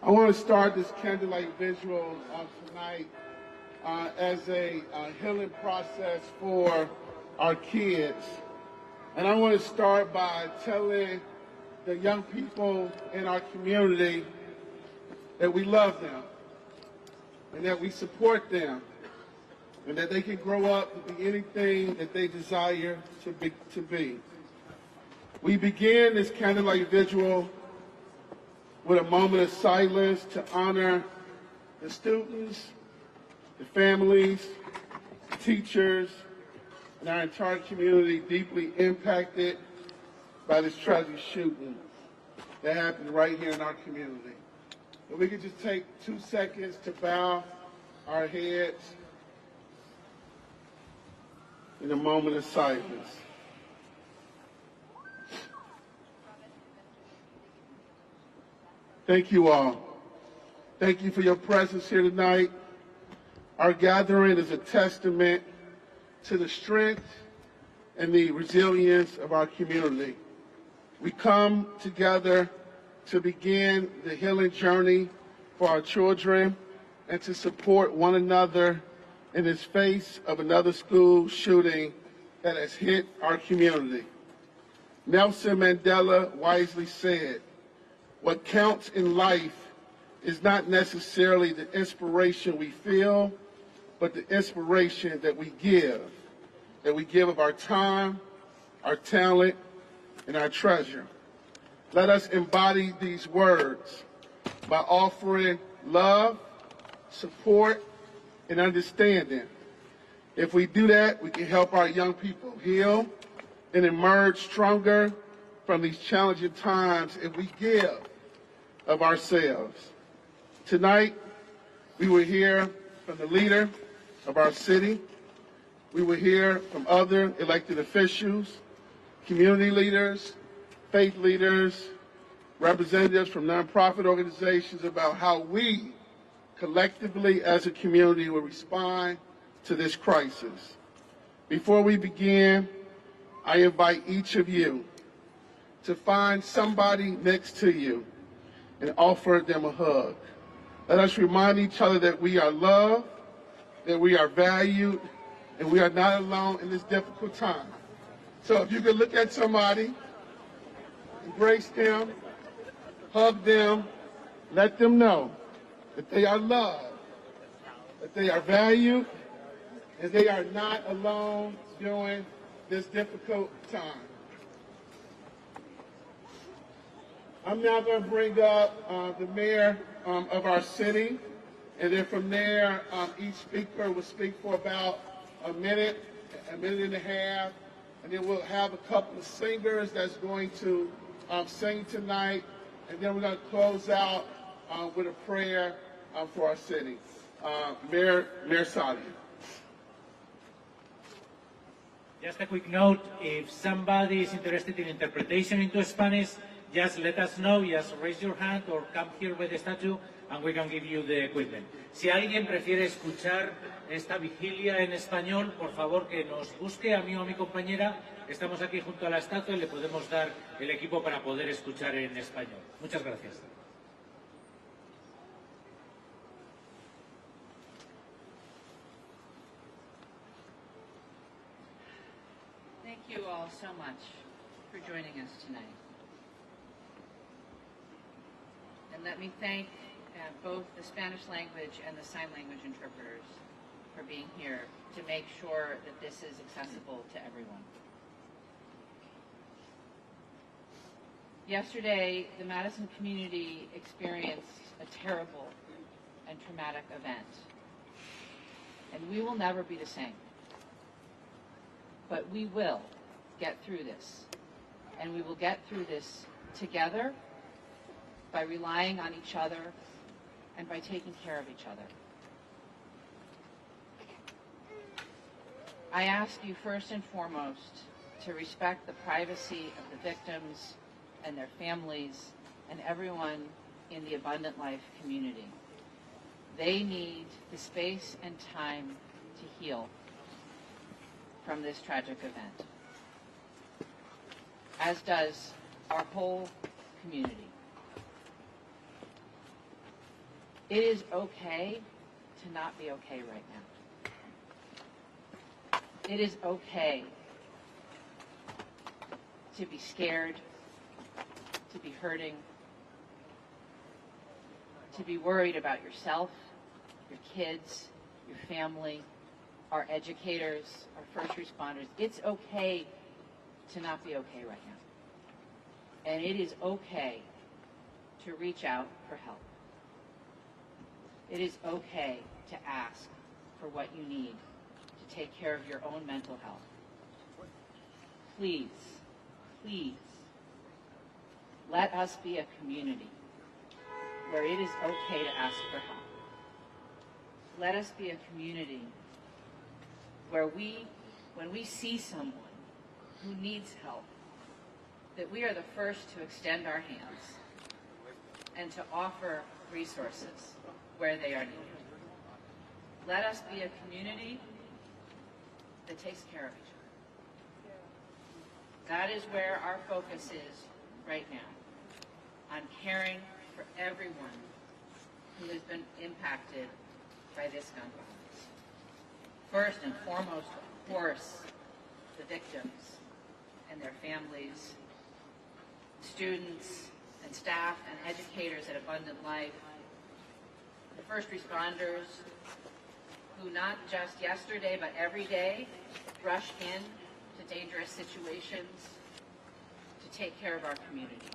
I want to start this candlelight visual tonight as a healing process for our kids. And I want to start by telling the young people in our community that we love them and that we support them and that they can grow up to be anything that they desire to be. We begin this candlelight vigil with a moment of silence to honor the students, the families, the teachers, and our entire community deeply impacted by this tragic shooting that happened right here in our community. If we could just take 2 seconds to bow our heads in a moment of silence. Thank you all. Thank you for your presence here tonight. Our gathering is a testament to the strength and the resilience of our community. We come together to begin the healing journey for our children and to support one another in the face of another school shooting that has hit our community. Nelson Mandela wisely said, "What counts in life is not necessarily the inspiration we feel, but the inspiration that we give of our time, our talent, and our treasure." Let us embody these words by offering love, support, and understanding. If we do that, we can help our young people heal and emerge stronger from these challenging times if we give of ourselves. Tonight, we will hear from the leader of our city. We will hear from other elected officials, community leaders, faith leaders, representatives from nonprofit organizations about how we collectively as a community will respond to this crisis. Before we begin, I invite each of you to find somebody next to you and offer them a hug. Let us remind each other that we are loved, that we are valued, and we are not alone in this difficult time. So if you could look at somebody, embrace them, hug them, let them know that they are loved, that they are valued, and they are not alone during this difficult time. I'm now going to bring up the mayor of our city, and then from there, each speaker will speak for about a minute and a half, and then we'll have a couple of singers that's going to sing tonight, and then we're going to close out with a prayer for our city. Mayor Sadia. Just a quick note, if somebody is interested in interpretation into Spanish, just let us know, just raise your hand or come here by the statue and we can give you the equipment. Si alguien prefiere escuchar esta vigilia en español, por favor que nos busque a mí o a mi compañera. Estamos aquí junto a la estatua y le podemos dar el equipo para poder escuchar en español. Muchas gracias. Thank you all so much for joining us tonight. And let me thank both the Spanish language and the sign language interpreters for being here to make sure that this is accessible to everyone. Yesterday, the Madison community experienced a terrible and traumatic event. And we will never be the same. But we will get through this. And we will get through this together by relying on each other and by taking care of each other. I ask you first and foremost to respect the privacy of the victims and their families and everyone in the Abundant Life community. They need the space and time to heal from this tragic event, as does our whole community. It is okay to not be okay right now. It is okay to be scared, to be hurting, to be worried about yourself, your kids, your family, our educators, our first responders. It's okay to not be okay right now. And it is okay to reach out for help. It is okay to ask for what you need to take care of your own mental health. Please, please, let us be a community where it is okay to ask for help. Let us be a community where when we see someone who needs help, that we are the first to extend our hands and to offer resources where they are needed. Let us be a community that takes care of each other. That is where our focus is right now, on caring for everyone who has been impacted by this gun violence. First and foremost, of course, the victims and their families, students and staff and educators at Abundant Life, the first responders who not just yesterday but every day rush in to dangerous situations to take care of our community.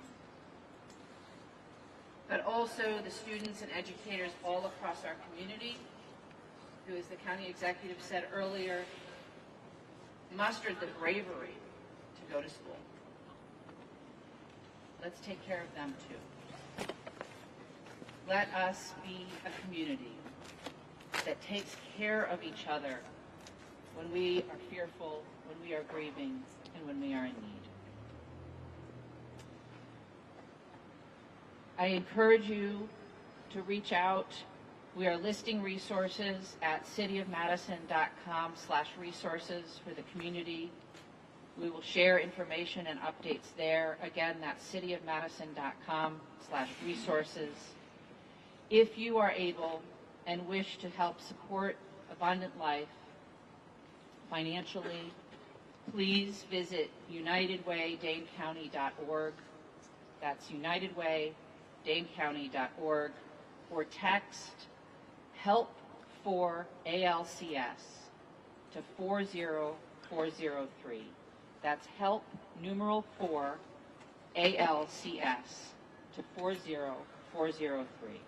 But also the students and educators all across our community who, as the county executive said earlier, mustered the bravery to go to school. Let's take care of them too. Let us be a community that takes care of each other when we are fearful, when we are grieving, and when we are in need. I encourage you to reach out. We are listing resources at cityofmadison.com/resources for the community. We will share information and updates there. Again, that's cityofmadison.com/resources. If you are able and wish to help support Abundant Life financially, please visit unitedwaydanecounty.org. That's unitedwaydanecounty.org, or text HELP for ALCS to 40403. That's HELP numeral 4 ALCS to 40403.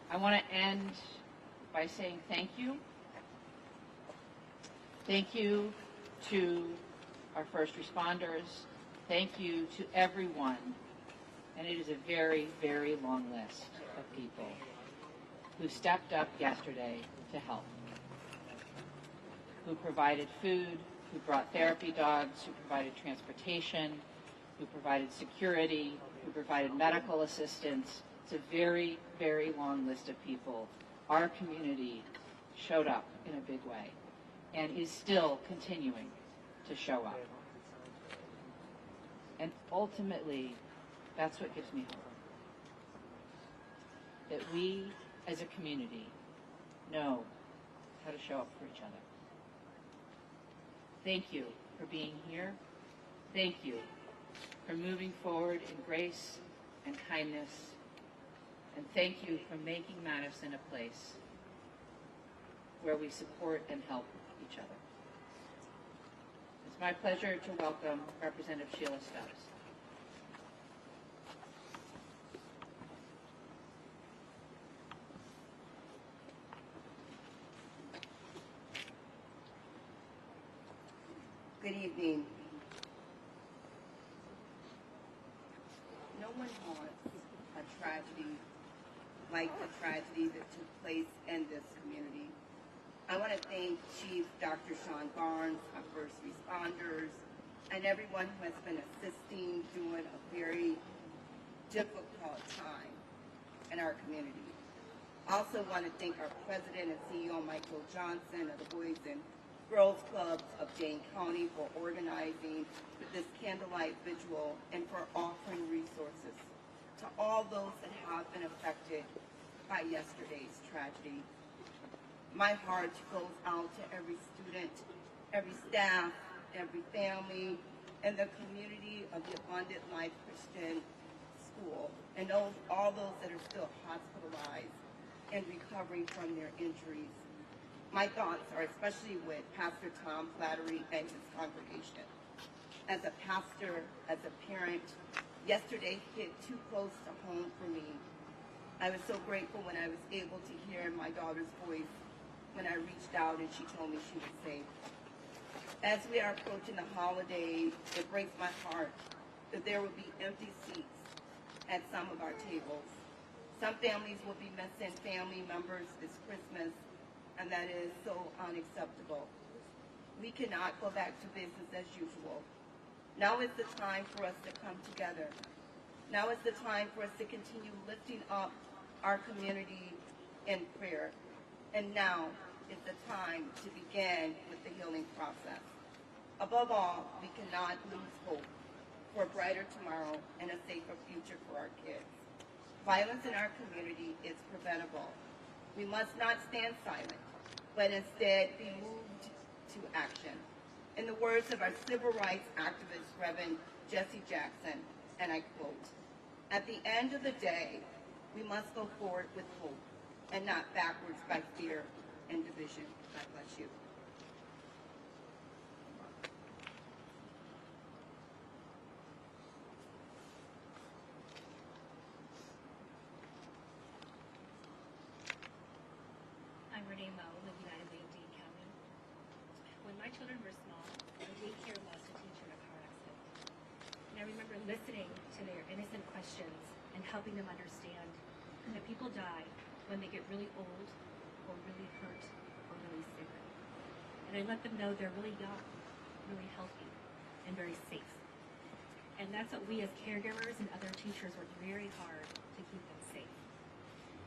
I want to end by saying thank you. Thank you to our first responders. Thank you to everyone. And it is a very, very long list of people who stepped up yesterday to help, who provided food, who brought therapy dogs, who provided transportation, who provided security, who provided medical assistance. It's a very, very long list of people. Our community showed up in a big way and is still continuing to show up. And ultimately, that's what gives me hope. That we, as a community, know how to show up for each other. Thank you for being here. Thank you for moving forward in grace and kindness. And thank you for making Madison a place where we support and help each other. It's my pleasure to welcome Representative Sheila Stubbs. Good evening. No one wants a tragedy like the tragedy that took place in this community. I want to thank Chief Dr. Sean Barnes, our first responders, and everyone who has been assisting during a very difficult time in our community. I also want to thank our President and CEO, Michael Johnson, of the Boys and Girls Clubs of Dane County for organizing this candlelight vigil and for offering resources to to all those that have been affected by yesterday's tragedy. My heart goes out to every student, every staff, every family, and the community of the Abundant Life Christian School, and all those that are still hospitalized and recovering from their injuries. My thoughts are especially with Pastor Tom Flattery and his congregation. As a pastor, as a parent, yesterday hit too close to home for me. I was so grateful when I was able to hear my daughter's voice when I reached out and she told me she was safe. As we are approaching the holidays, it breaks my heart that there will be empty seats at some of our tables. Some families will be missing family members this Christmas, and that is so unacceptable. We cannot go back to business as usual. Now is the time for us to come together. Now is the time for us to continue lifting up our community in prayer. And now is the time to begin with the healing process. Above all, we cannot lose hope for a brighter tomorrow and a safer future for our kids. Violence in our community is preventable. We must not stand silent, but instead be moved to action. In the words of our civil rights activist, Reverend Jesse Jackson, and I quote, "At the end of the day, we must go forward with hope and not backwards by fear and division." God bless you. I'm Renee Moe with United Way of Dane County. When my children were small, our daycare lost a teacher in a car accident. And I remember listening to their innocent questions and helping them understand that people die when they get really old or really hurt or really sick. And I let them know they're really young, really healthy, and very safe. And that's what we as caregivers and other teachers work very hard to keep them safe.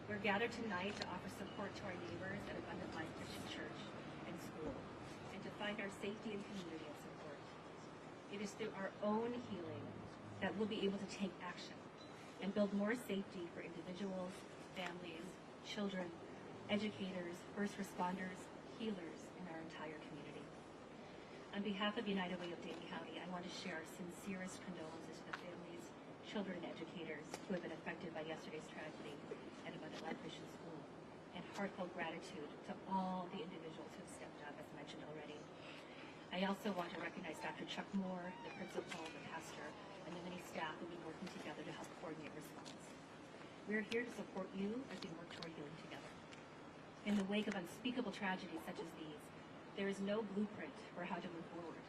We're gathered tonight to offer support to our neighbors at Abundant Life Christian Church and School, and to find our safety and community and support. It is through our own healing that we'll be able to take action and build more safety for individuals, families, children, educators, first responders, healers, and our entire community. On behalf of United Way of Dane County, I want to share our sincerest condolences to the families, children, and educators who have been affected by yesterday's tragedy at Abundant Life Christian School, and heartfelt gratitude to all the individuals who have stepped up, as mentioned already. I also want to recognize Dr. Chuck Moore, the principal, the pastor, and the many staff who have been working together to help coordinate response. We are here to support you as we work toward healing together. In the wake of unspeakable tragedies such as these, there is no blueprint for how to move forward.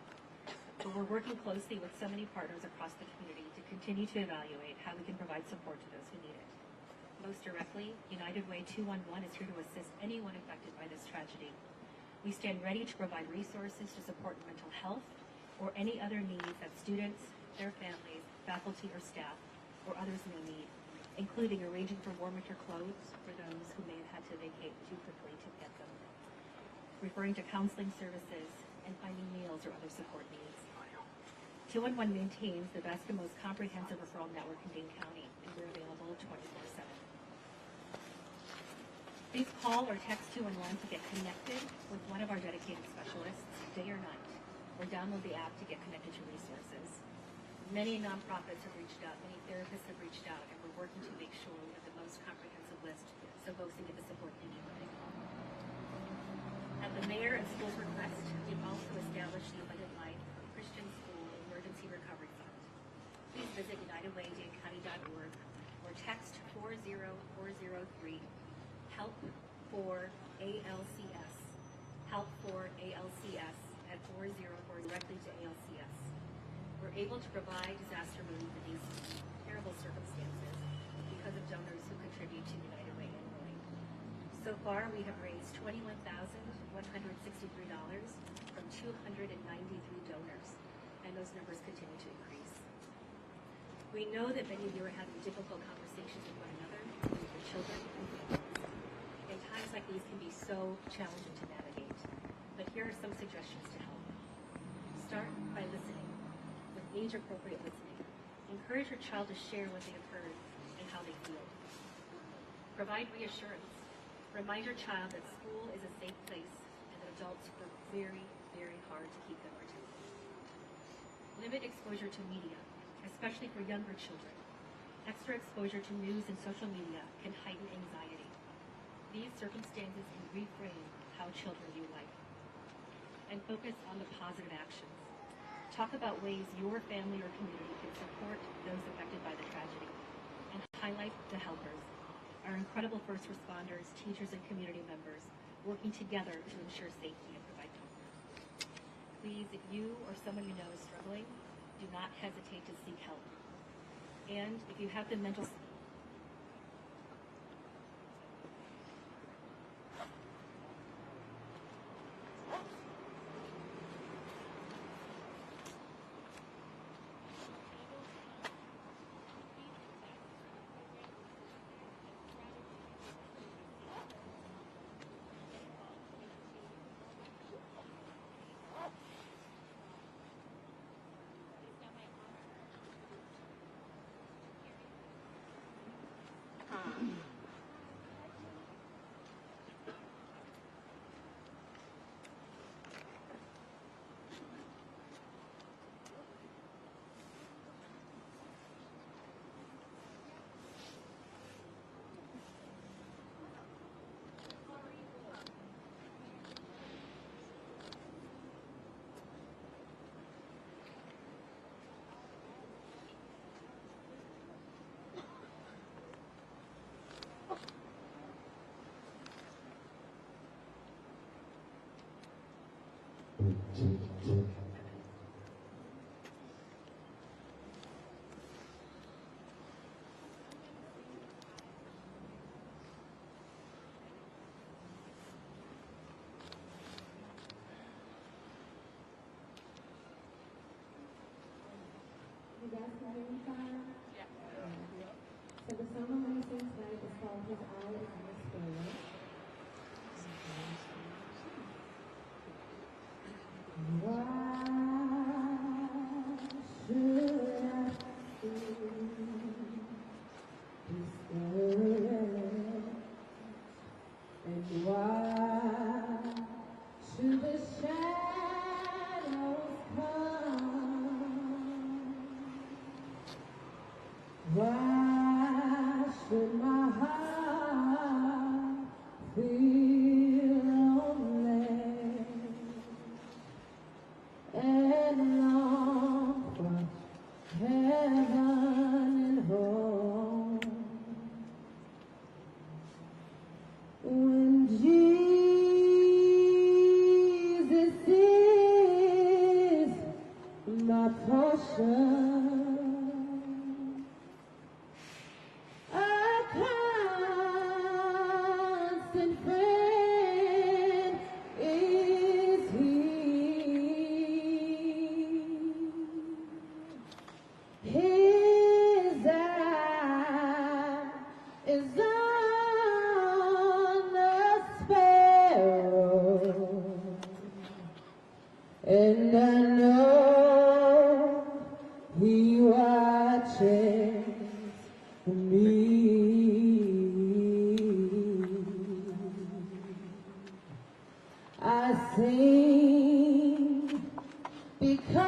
But we're working closely with so many partners across the community to continue to evaluate how we can provide support to those who need it. Most directly, United Way 211 is here to assist anyone affected by this tragedy. We stand ready to provide resources to support mental health or any other needs that students, their families, faculty or staff, or others may need, including arranging for warm winter clothes for those who may have had to vacate too quickly to get them, referring to counseling services, and finding meals or other support needs. 211 maintains the best and most comprehensive referral network in Dane County, and we're available 24/7. Please call or text 211 to get connected with one of our dedicated specialists, day or night, or download the app to get connected to resources. Many nonprofits have reached out, many therapists have reached out, and we're working to make sure we have the most comprehensive list so folks can get the support they need when they call. At the mayor and school's request, we've also established the Abundant Life Christian School Emergency Recovery Fund. Please visit unitedwaydanecounty.org or text 40403 help for ALCS, help for ALCS at 404 directly to ALCS. We're able to provide disaster relief in these terrible circumstances because of donors who contribute to United Way annually. So far, we have raised $21,163 from 293 donors, and those numbers continue to increase. We know that many of you are having difficult conversations with one another, with your children and families. And times like these can be so challenging to navigate, but here are some suggestions to help. Start by listening, with age-appropriate listening. Encourage your child to share what they have heard and how they feel. Provide reassurance. Remind your child that school is a safe place and that adults work very, very hard to keep them protected. Limit exposure to media, especially for younger children. Extra exposure to news and social media can heighten anxiety. These circumstances can reframe how children view life. And focus on the positive actions. Talk about ways your family or community can support those affected by the tragedy. And highlight the helpers, our incredible first responders, teachers, and community members working together to ensure safety and provide comfort. Please, if you or someone you know is struggling, do not hesitate to seek help. And if you have the mental You guys can hear me fine? Yeah. So the song I'm going to sing tonight is called His Eye is on the Spirit. Why should I feel discouraged? And why should the shadows come? Why should my heart feel lonely and long for heaven and home? When Jesus is my portion, a constant friend is He. His eye is on the sparrow, and I know He watches me. I sing because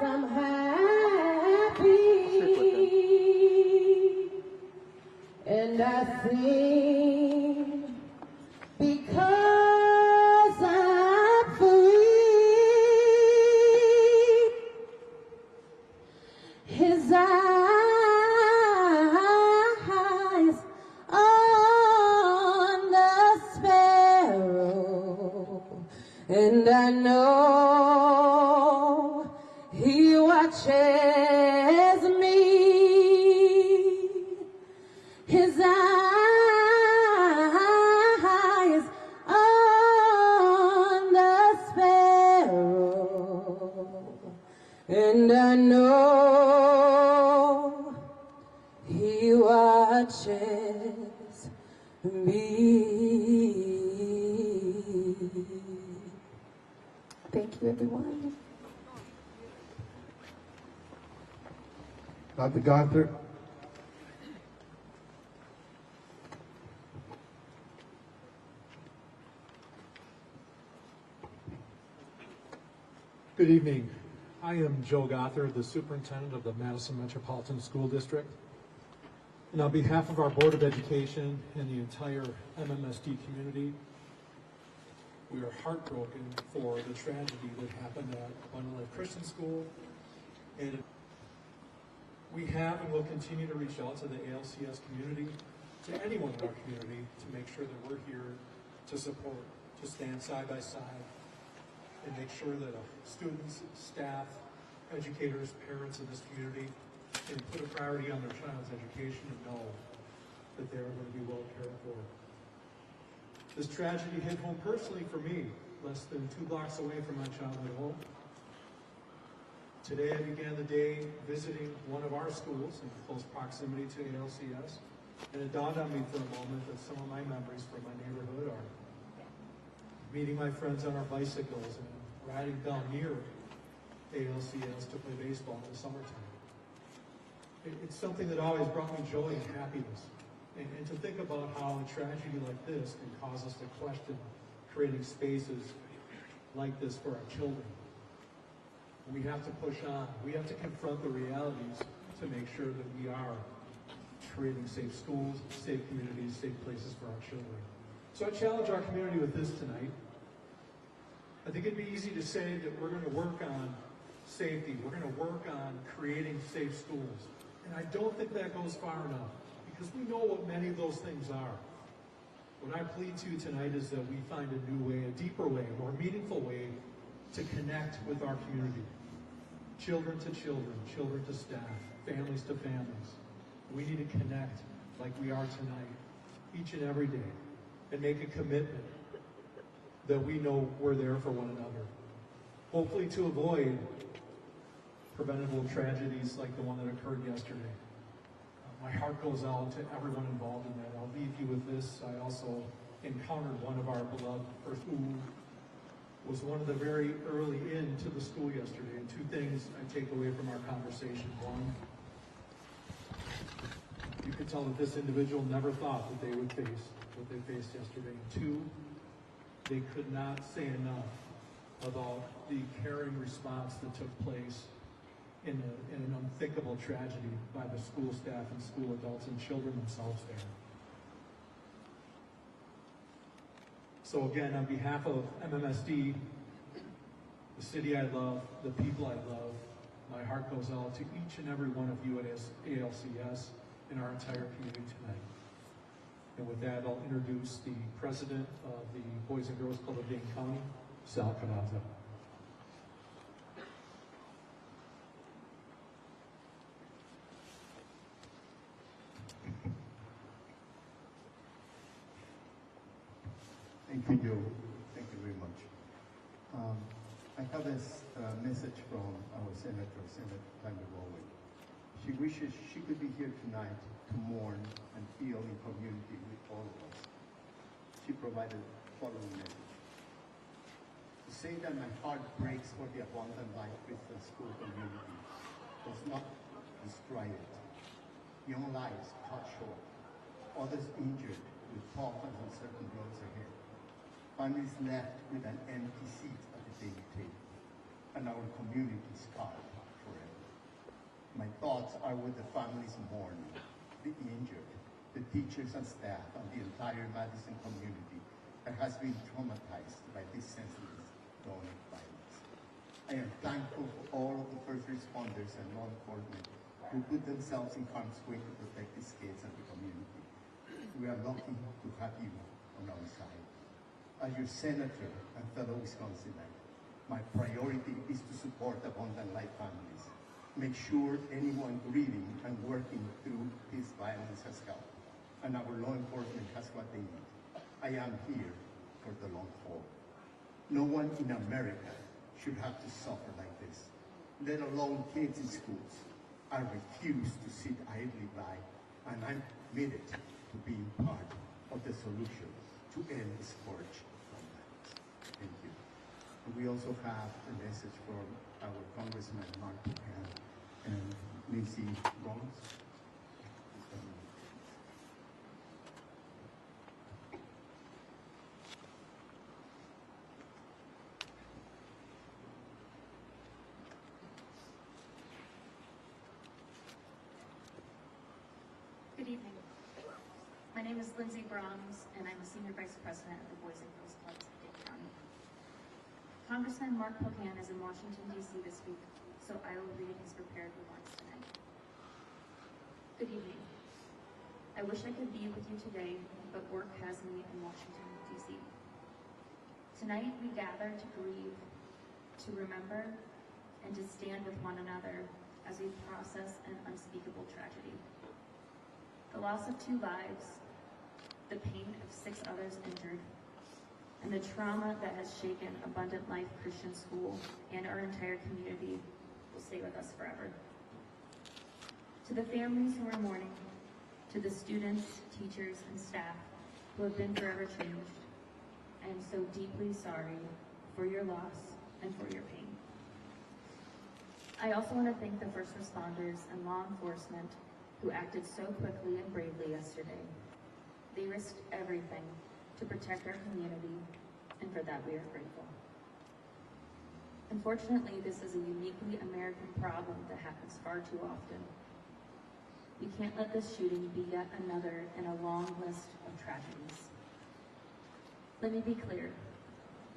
I'm happy, and I sing because I'm free. His eyes on the sparrow, and I know He watches me. His eyes on the sparrow, and I know He watches me. Thank you, everyone. Dr. Gothard. Good evening. I am Joe Gothard, the superintendent of the Madison Metropolitan School District. And on behalf of our Board of Education and the entire MMSD community, we are heartbroken for the tragedy that happened at Abundant Life Christian School. And we have and will continue to reach out to the ALCS community, to anyone in our community, to make sure that we're here to support, to stand side by side, and make sure that students, staff, educators, parents of this community can put a priority on their child's education and know that they're going to be well cared for. This tragedy hit home personally for me, less than 2 blocks away from my childhood home. Today I began the day visiting one of our schools in close proximity to ALCS, and it dawned on me for a moment that some of my memories from my neighborhood are meeting my friends on our bicycles and riding down near ALCS to play baseball in the summertime. It's something that always brought me joy and happiness. And to think about how a tragedy like this can cause us to question creating spaces like this for our children. We have to push on. We have to confront the realities to make sure that we are creating safe schools, safe communities, safe places for our children. So I challenge our community with this tonight. I think it'd be easy to say that we're going to work on safety. We're going to work on creating safe schools. And I don't think that goes far enough, because we know what many of those things are. What I plead to tonight is that we find a new way, a deeper way, a more meaningful way to connect with our community. Children to children, children to staff, families to families. We need to connect like we are tonight, each and every day, and make a commitment that we know we're there for one another. Hopefully to avoid preventable tragedies like the one that occurred yesterday. My heart goes out to everyone involved in that. I'll leave you with this. I also encountered one of our beloved who was one of the very early into the school yesterday. And 2 things I take away from our conversation. One, you could tell that this individual never thought that they would face what they faced yesterday. And 2, they could not say enough about the caring response that took place in an unthinkable tragedy by the school staff and school adults and children themselves there. So again, on behalf of MMSD, the city I love, the people I love, my heart goes out to each and every one of you at ALCS and our entire community tonight. And with that, I'll introduce the president of the Boys and Girls Club of Dane County, Sal Canaza. Thank you, Joe. Thank you very much. I have a message from our Senator, Senator Tanya Rowley. She wishes she could be here tonight to mourn and feel in community with all of us. She provided the following message. To say that my heart breaks for the Abundant Life Christian School community does not describe it. Young lives cut short, others injured with tough and uncertain roads ahead. Families left with an empty seat at the daily table, and our community scarred forever. My thoughts are with the families mourning, the injured, the teachers and staff, and the entire Madison community that has been traumatized by this senseless dawn of violence. I am thankful for all of the first responders and law enforcement who put themselves in harm's way to protect these kids and the community. We are lucky to have you on our side. As your senator and fellow Wisconsinite, my priority is to support Abundant Life families, make sure anyone grieving and working through this violence has help, and our law enforcement has what they need. I am here for the long haul. No one in America should have to suffer like this, let alone kids in schools. I refuse to sit idly by, and I'm committed to being part of the solution to end the scourge of violence. Thank you. And we also have a message from our Congressman Mark Buchanan and Lindsey Bronze. Good evening. My name is Lindsay Brahms, and I'm a Senior Vice President of the Boys and Girls Clubs of Dade County. Congressman Mark Pocan is in Washington, D.C. this week, so I will read his prepared remarks tonight. Good evening. I wish I could be with you today, but work has me in Washington, D.C. Tonight we gather to grieve, to remember, and to stand with one another as we process an unspeakable tragedy. The loss of 2 lives, the pain of 6 others injured, and the trauma that has shaken Abundant Life Christian School and our entire community will stay with us forever. To the families who are mourning, to the students, teachers, and staff who have been forever changed, I am so deeply sorry for your loss and for your pain. I also want to thank the first responders and law enforcement who acted so quickly and bravely yesterday. They risked everything to protect our community, and for that we are grateful. Unfortunately, this is a uniquely American problem that happens far too often. We can't let this shooting be yet another in a long list of tragedies. Let me be clear,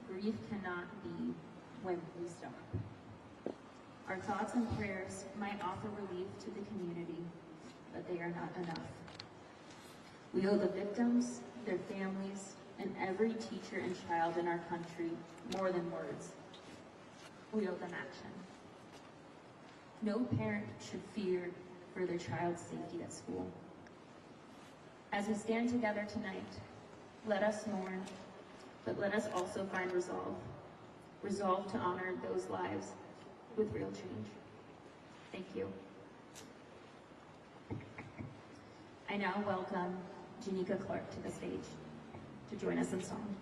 grief cannot be when we stop. Our thoughts and prayers might offer relief to the community, but they are not enough. We owe the victims, their families, and every teacher and child in our country more than words. We owe them action. No parent should fear for their child's safety at school. As we stand together tonight, let us mourn, but let us also find resolve. Resolve to honor those lives with real change. Thank you. I now welcome Janika Clark to the stage to join us in song.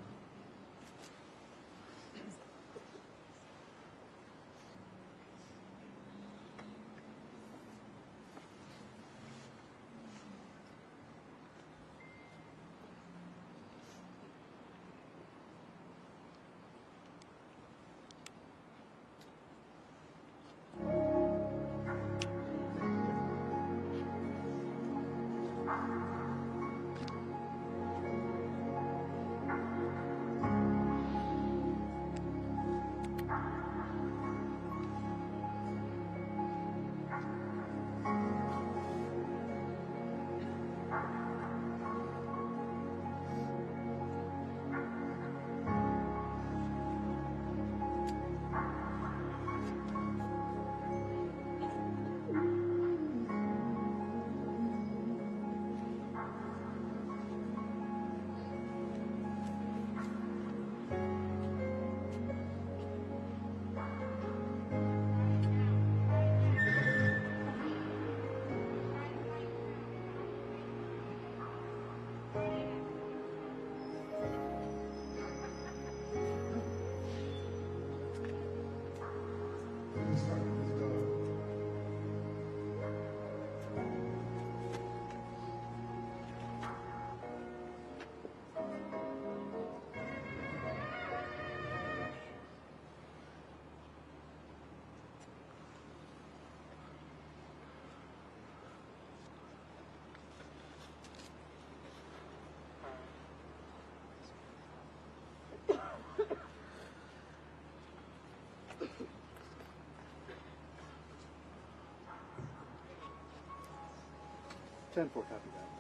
Ten four, copy that.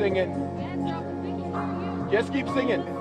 singing. Just keep singing.